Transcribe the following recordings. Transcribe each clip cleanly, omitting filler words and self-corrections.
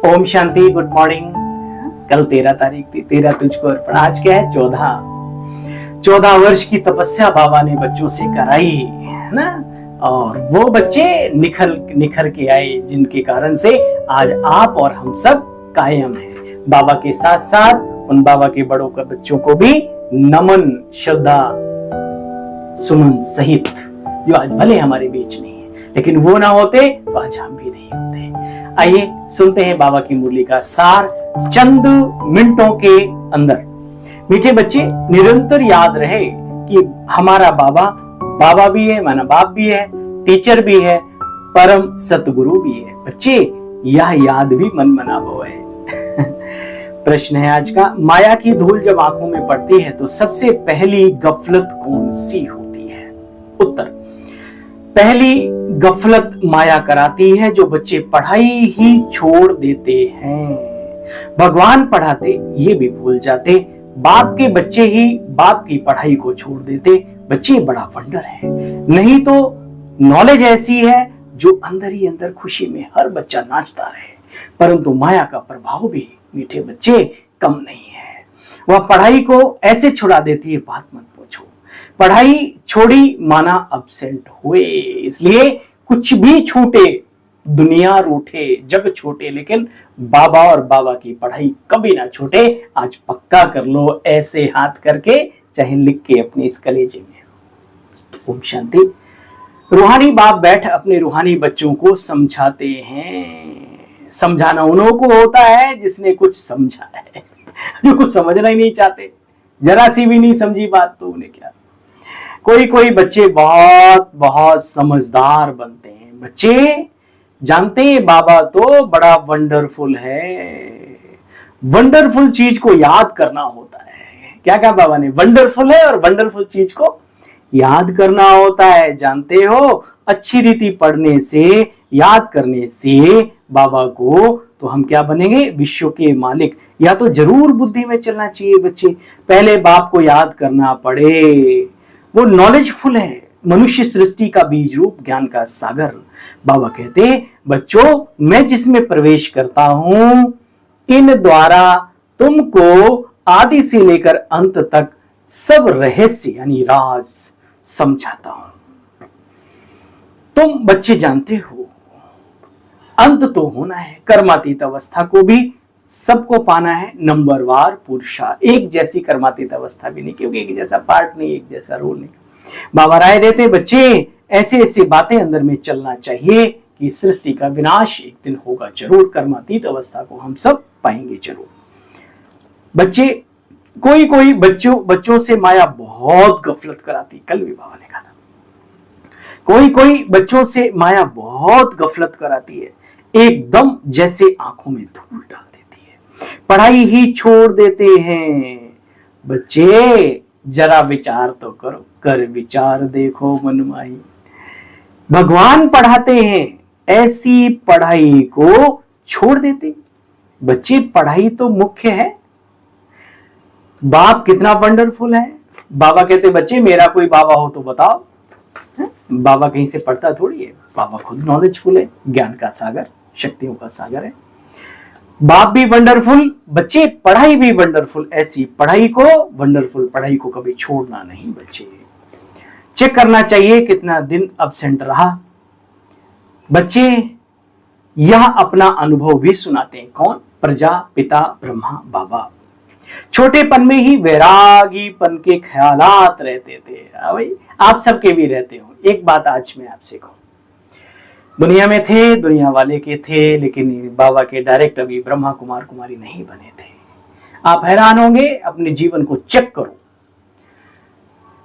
Om Shanti, good morning. कल 13 तारीख थी, 13 तुझको अर्पण। आज क्या है? 14 वर्ष की तपस्या बाबा ने बच्चों से कराई है ना, और वो बच्चे निखर के आए, जिनके कारण से आज आप और हम सब कायम हैं। बाबा के साथ साथ उन बाबा के बड़ों के बच्चों को भी नमन, श्रद्धा, सुमन सहित, जो आज भले हमारे बीच नहीं है, लेकिन वो ना होते तो आज हम भी नहीं होते। आइए सुनते हैं बाबा की मुरली का सार चंद मिनटों के अंदर। मीठे बच्चे, निरंतर याद रहे कि हमारा बाबा भी है, माना बाप भी है, टीचर भी है, परम सतगुरु भी है। बच्चे, यह याद भी मन मनावो है। प्रश्न है आज का, माया की धूल जब आंखों में पड़ती है तो सबसे पहली गफलत कौन सी होती है? उत्तर, पहली गफलत माया कराती है जो बच्चे पढ़ाई ही छोड़ देते हैं। भगवान पढ़ाते ये भी भूल जाते, बाप के बच्चे ही बाप की पढ़ाई को छोड़ देते। बच्चे, बड़ा वंडर है। नहीं तो नॉलेज ऐसी है जो अंदर ही अंदर खुशी में हर बच्चा नाचता रहे, परंतु माया का प्रभाव भी मीठे बच्चे कम नहीं है। वह पढ़ाई को ऐसे छुड़ा देती है, बात मत पूछो। पढ़ाई छोड़ी माना अब्सेंट हुए, इसलिए कुछ भी छूटे, दुनिया रूठे, जग छोटे, लेकिन बाबा और बाबा की पढ़ाई कभी ना छूटे। आज पक्का कर लो ऐसे हाथ करके, चाहे लिख के अपने इस कलेजे में। ओम शांति। रूहानी बाप बैठ अपने रूहानी बच्चों को समझाते हैं। समझाना उन्हों को होता है जिसने कुछ समझा है। जो कुछ समझना ही नहीं चाहते, जरा सी भी नहीं समझी बात तो उन्हें क्या। कोई बच्चे बहुत बहुत समझदार बनते हैं। बच्चे जानते हैं बाबा तो बड़ा वंडरफुल है। वंडरफुल चीज को याद करना होता है। क्या क्या बाबा ने? वंडरफुल है और वंडरफुल चीज को याद करना होता है। जानते हो, अच्छी रीति पढ़ने से, याद करने से बाबा को तो हम क्या बनेंगे? विश्व के मालिक। या तो जरूर बुद्धि में चलना चाहिए बच्चे, पहले बाप को याद करना पड़े। वो नॉलेजफुल है, मनुष्य सृष्टि का बीज रूप, ज्ञान का सागर। बाबा कहते, बच्चों, मैं जिसमें प्रवेश करता हूं, इन द्वारा तुमको आदि से लेकर अंत तक सब रहस्य यानी राज समझाता हूं। तुम बच्चे जानते हो, अंत तो होना है। कर्मातीत अवस्था को भी सबको पाना है, नंबरवार पुरुषा। एक जैसी कर्मातीत अवस्था भी नहीं, क्योंकि एक जैसा पार्ट नहीं, एक जैसा रोल नहीं। बाबा राय देते, बच्चे ऐसे ऐसी बातें अंदर में चलना चाहिए कि सृष्टि का विनाश एक दिन होगा जरूर। कर्मातीत अवस्था को हम सब पाएंगे जरूर। बच्चे, कोई बच्चों से माया बहुत गफलत कराती। कल भी बाबा ने कहा था, कोई बच्चों से माया बहुत गफलत कराती है, एकदम जैसे आंखों में धूल डाल देती है, पढ़ाई ही छोड़ देते हैं। बच्चे, जरा विचार तो करो, कर विचार देखो मनमाही। भगवान पढ़ाते हैं, ऐसी पढ़ाई को छोड़ देते। बच्चे, पढ़ाई तो मुख्य है। बाप कितना वंडरफुल है। बाबा कहते, बच्चे मेरा कोई बाबा हो तो बताओ। बाबा कहीं से पढ़ता थोड़ी है, बाबा खुद नॉलेजफुल है, ज्ञान का सागर, शक्तियों का सागर है। बाप भी वंडरफुल, बच्चे पढ़ाई भी वंडरफुल। ऐसी पढ़ाई को, वंडरफुल पढ़ाई को कभी छोड़ना नहीं। बच्चे, चेक करना चाहिए कितना दिन अब्सेंट रहा। बच्चे, यह अपना अनुभव भी सुनाते हैं। कौन? प्रजापिता ब्रह्मा बाबा। छोटेपन में ही वैरागीपन के ख्यालात रहते थे। भाई, आप सबके भी रहते हो। एक बात आज मैं आपसे कहूं, दुनिया में थे, दुनिया वाले के थे, लेकिन बाबा के डायरेक्ट अभी ब्रह्मा कुमार कुमारी नहीं बने थे। आप हैरान होंगे, अपने जीवन को चेक करो।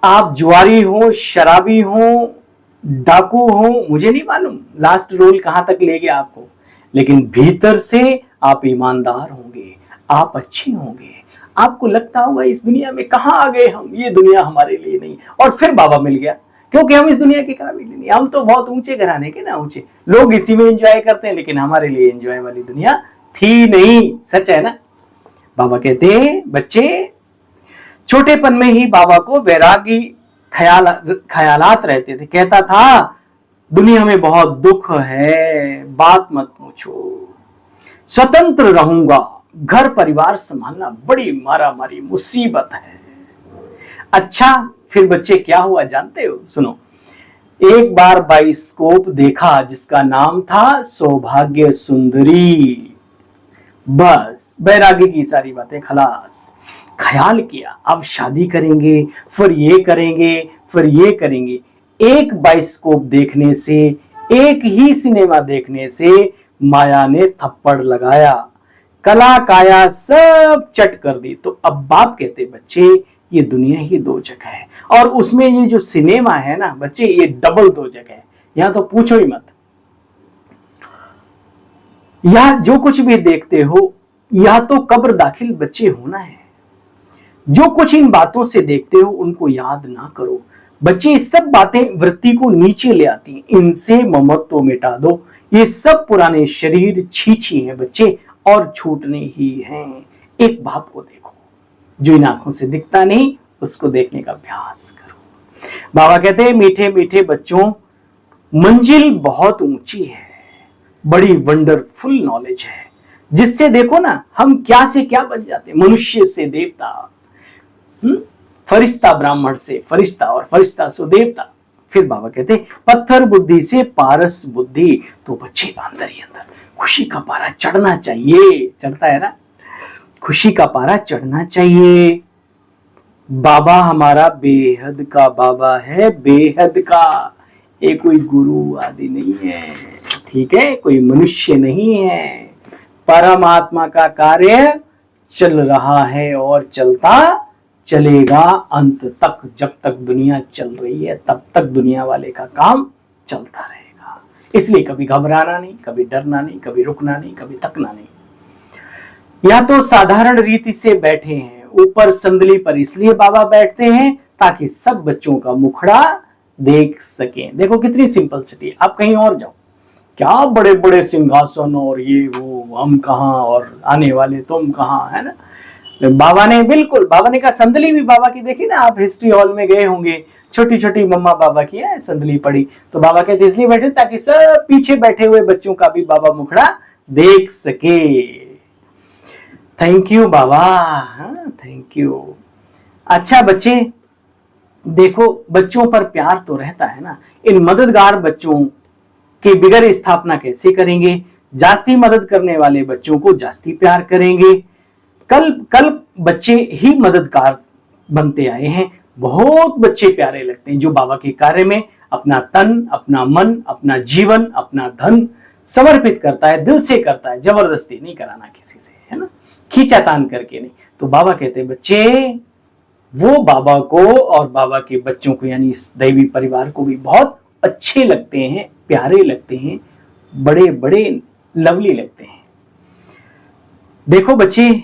आप जुआरी हो, शराबी हो, डाकू हो, मुझे नहीं मालूम लास्ट रोल कहां तक ले गया आपको, लेकिन भीतर से आप ईमानदार होंगे, आप अच्छे होंगे। आपको लगता होगा इस दुनिया में कहां आ गए हम, ये दुनिया हमारे लिए नहीं। और फिर बाबा मिल गया, क्योंकि हम इस दुनिया के काबिल नहीं। हम तो बहुत ऊंचे घराने के ना, ऊंचे लोग इसी में एंजॉय करते हैं, लेकिन हमारे लिए एंजॉय वाली दुनिया थी नहीं। सच है ना? बाबा कहते हैं, बच्चे छोटेपन में ही बाबा को वैरागी ख्यालात रहते थे। कहता था, दुनिया में बहुत दुख है, बात मत पूछो। स्वतंत्र रहूंगा, घर परिवार संभालना बड़ी मारामारी मुसीबत है। अच्छा, फिर बच्चे क्या हुआ जानते हो? सुनो। एक बार बाइस्कोप देखा जिसका नाम था सौभाग्य सुंदरी। बस बैरागी की सारी बातें खलास। ख्याल किया अब शादी करेंगे, फिर ये करेंगे, फिर ये करेंगे। एक बाइस्कोप देखने से, एक ही सिनेमा देखने से माया ने थप्पड़ लगाया, कला काया सब चट कर दी। तो अब बाप कहते बच्चे ये दुनिया ही दो जगह है, और उसमें ये जो सिनेमा है ना बच्चे, ये डबल दो जगह है। यहां तो पूछो ही मत। या जो कुछ भी देखते हो या तो कब्र दाखिल बच्चे होना है। जो कुछ इन बातों से देखते हो उनको याद ना करो बच्चे। ये सब बातें वृत्ति को नीचे ले आती हैं। इनसे ममत्व मिटा दो। ये सब पुराने शरीर छीछी हैं बच्चे, और छूटने ही हैं। एक बाप को देखो जो इन आंखों से दिखता नहीं, उसको देखने का अभ्यास करो। बाबा कहते हैं मीठे मीठे बच्चों, मंजिल बहुत ऊंची है, बड़ी वंडरफुल नॉलेज है, जिससे देखो ना हम क्या से क्या बन जाते हैं। मनुष्य से देवता, फरिश्ता ब्राह्मण से फरिश्ता, और फरिश्ता से देवता। फिर बाबा कहते पत्थर बुद्धि से पारस बुद्धि। तो बच्चे अंदर ही अंदर खुशी का पारा चढ़ना चाहिए। चढ़ता है ना? खुशी का पारा चढ़ना चाहिए। बाबा हमारा बेहद का बाबा है, बेहद का। ये कोई गुरु आदि नहीं है, ठीक है? कोई मनुष्य नहीं है। परमात्मा का कार्य चल रहा है और चलता चलेगा अंत तक। जब तक दुनिया चल रही है तब तक दुनिया वाले का काम चलता रहेगा। इसलिए कभी घबराना नहीं, कभी डरना नहीं, कभी रुकना नहीं, कभी थकना नहीं। या तो साधारण रीति से बैठे हैं, ऊपर संदली पर इसलिए बाबा बैठते हैं ताकि सब बच्चों का मुखड़ा देख सकें। देखो कितनी सिंपलिसिटी। आप कहीं और जाओ, क्या बड़े बड़े सिंहासन और ये वो, हम कहां और आने वाले तुम कहां, है ना? बाबा ने बिल्कुल, बाबा ने कहा संदली भी बाबा की देखी ना, आप हिस्ट्री हॉल में गए होंगे, छोटी छोटी मम्मा बाबा की है संदली पड़ी। तो बाबा कहते इसलिए बैठे ताकि सब पीछे बैठे हुए बच्चों का भी बाबा मुखड़ा देख सके। थैंक यू बाबा, हाँ थैंक यू। अच्छा बच्चे देखो, बच्चों पर प्यार तो रहता है ना। इन मददगार बच्चों के बिगड़ स्थापना कैसे करेंगे? जास्ती मदद करने वाले बच्चों को जास्ती प्यार करेंगे। कल कल बच्चे ही मददगार बनते आए हैं। बहुत बच्चे प्यारे लगते हैं जो बाबा के कार्य में अपना तन, अपना मन, अपना जीवन, अपना धन समर्पित करता है, दिल से करता है। जबरदस्ती नहीं कराना किसी से, है ना? खींचातान करके नहीं। तो बाबा कहते हैं बच्चे वो बाबा को और बाबा के बच्चों को यानी इस दैवी परिवार को भी बहुत अच्छे लगते हैं, प्यारे लगते हैं, बड़े बड़े लवली लगते हैं। देखो बच्चे,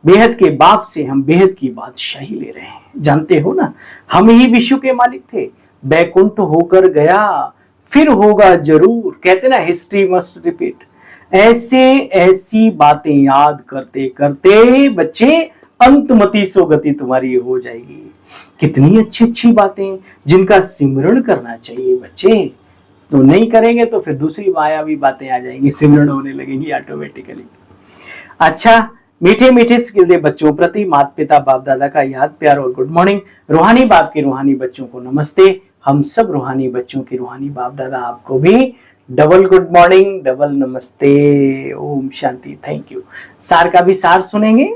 बेहद के बाप से हम बेहद की बादशाही ले रहे हैं। जानते हो ना, हम ही विश्व के मालिक थे। बैकुंठ होकर गया, फिर होगा जरूर। कहते ना हिस्ट्री मस्ट रिपीट। ऐसे ऐसी बातें याद करते करते बच्चे अंतमति सोगति तुम्हारी हो जाएगी। कितनी अच्छी अच्छी बातें जिनका सिमरण करना चाहिए बच्चे। तो नहीं करेंगे तो फिर दूसरी मायावी बातें आ जाएंगी, सिमरण होने लगेंगी ऑटोमेटिकली। अच्छा, मीठे मीठे स्किल दे बच्चों प्रति माता पिता बाप दादा का याद प्यार और गुड मॉर्निंग। रूहानी बाप के रूहानी बच्चों को नमस्ते। हम सब रूहानी बच्चों के रूहानी बाप दादा आपको भी डबल गुड मॉर्निंग, डबल नमस्ते, ओम शांति, थैंक यू। सार का भी सार सुनेंगे।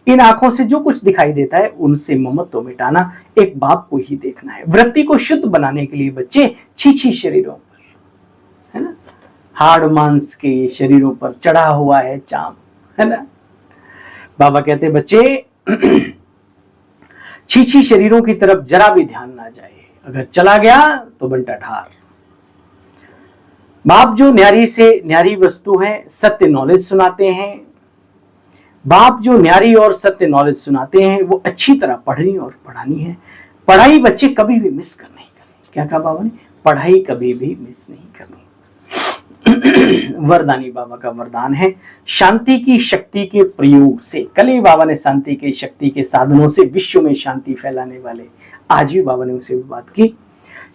इन आंखों से जो कुछ दिखाई देता है उनसे ममत्व मिटाना, एक बाप को ही देखना है। वृत्ति को शुद्ध बनाने के लिए बच्चे छीछी शरीरों पर, है ना, हाड़ मांस के शरीरों पर चढ़ा हुआ है चाम, है ना। बाबा कहते बच्चे छीछी शरीरों की तरफ जरा भी ध्यान ना जाए, अगर चला गया तो बंटा ठार। बाप जो न्यारी से न्यारी वस्तु है, सत्य नॉलेज सुनाते हैं। बाप जो न्यारी और सत्य नॉलेज सुनाते हैं वो अच्छी तरह पढ़नी और पढ़ानी है। पढ़ाई बच्चे कभी भी मिस कर नहीं करनी। क्या कहा बाबा ने? पढ़ाई कभी भी मिस नहीं करनी। वरदानी बाबा का वरदान है शांति की शक्ति के प्रयोग से। कल ही बाबा ने शांति की शक्ति के साधनों से विश्व में शांति फैलाने वाले, आज भी बाबा ने उसे भी बात की।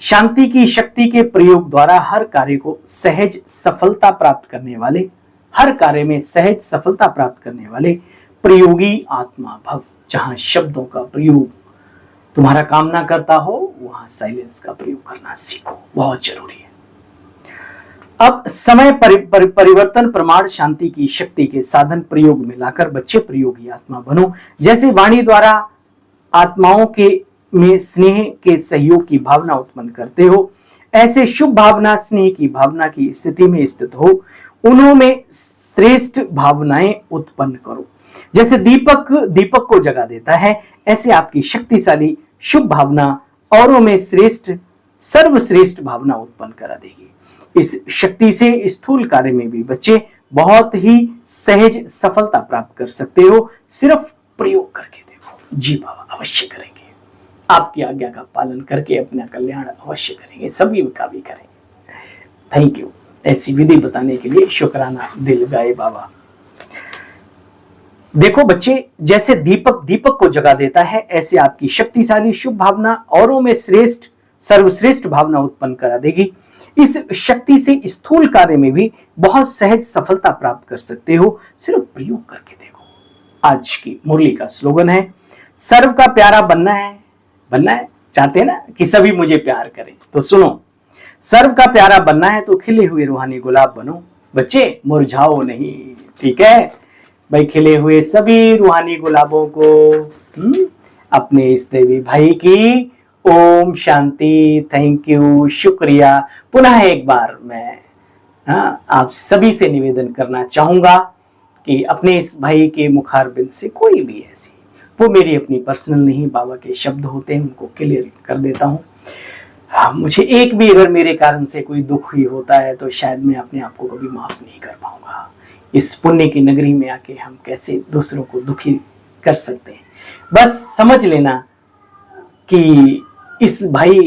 शांति की शक्ति के प्रयोग द्वारा हर कार्य को सहज सफलता प्राप्त करने वाले हर कार्य में सहज सफलता प्राप्त करने वाले प्रयोगी आत्मा भव। जहां शब्दों का प्रयोग तुम्हारा काम ना करता हो, वहां साइलेंस का प्रयोग करना सीखो, बहुत जरूरी है। अब समय परिवर्तन प्रमाण शांति की शक्ति के साधन प्रयोग में लाकर बच्चे प्रयोगी आत्मा बनो। जैसे वाणी द्वारा आत्माओं के में स्नेह के सहयोग की भावना उत्पन्न करते हो, ऐसे शुभ भावना स्नेह की भावना की स्थिति में स्थित हो, उनमें श्रेष्ठ भावनाएं उत्पन्न करो। जैसे दीपक दीपक को जगा देता है, ऐसे आपकी शक्तिशाली शुभ भावना औरों में श्रेष्ठ सर्वश्रेष्ठ भावना उत्पन्न करा देगी। इस शक्ति से स्थूल कार्य में भी बच्चे बहुत ही सहज सफलता प्राप्त कर सकते हो। सिर्फ प्रयोग करके देखो। जी बाबा, अवश्य करेंगे। आपकी आज्ञा का पालन करके अपना कल्याण अवश्य करेंगे, सभी का भी करेंगे। थैंक यू ऐसी विधि बताने के लिए, शुक्राना दिल गाए बाबा। देखो बच्चे, जैसे दीपक दीपक को जगा देता है, ऐसे आपकी शक्तिशाली शुभ भावना औरों में श्रेष्ठ सर्वश्रेष्ठ भावना उत्पन्न करा देगी। इस शक्ति से स्थूल कार्य में भी बहुत सहज सफलता प्राप्त कर सकते हो। सिर्फ प्रयोग करके देखो। आज की मुरली का स्लोगन है, सर्व का प्यारा बनना है। बनना है, चाहते हैं ना कि सभी मुझे प्यार करें? तो सुनो, सर्व का प्यारा बनना है तो खिले हुए रूहानी गुलाब बनो। बच्चे मुरझाओ नहीं, ठीक है भाई। खिले हुए सभी रूहानी गुलाबों को अपने इस देवी भाई की ओम शांति। थैंक यू, शुक्रिया। पुनः एक बार मैं आप सभी से निवेदन करना चाहूंगा कि अपने इस भाई के मुखारबिंद से कोई भी ऐसी, वो मेरी अपनी पर्सनल नहीं, बाबा के शब्द होते हैं, उनको क्लियर कर देता हूँ। मुझे एक भी अगर मेरे कारण से कोई दुख ही होता है तो शायद मैं अपने आप को कभी माफ नहीं कर पाऊंगा। इस पुण्य की नगरी में आके हम कैसे दूसरों को दुखी कर सकते हैं। बस समझ लेना कि इस भाई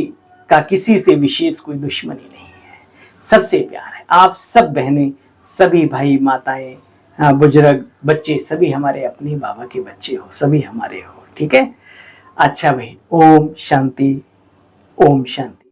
का किसी से विशेष कोई दुश्मनी नहीं है, सबसे प्यार है। आप सब बहनें, सभी भाई, माताएं, बुजुर्ग, बच्चे, सभी हमारे अपने बाबा के बच्चे हो, सभी हमारे हो, ठीक है। अच्छा भाई, ओम शांति, ओम शांति।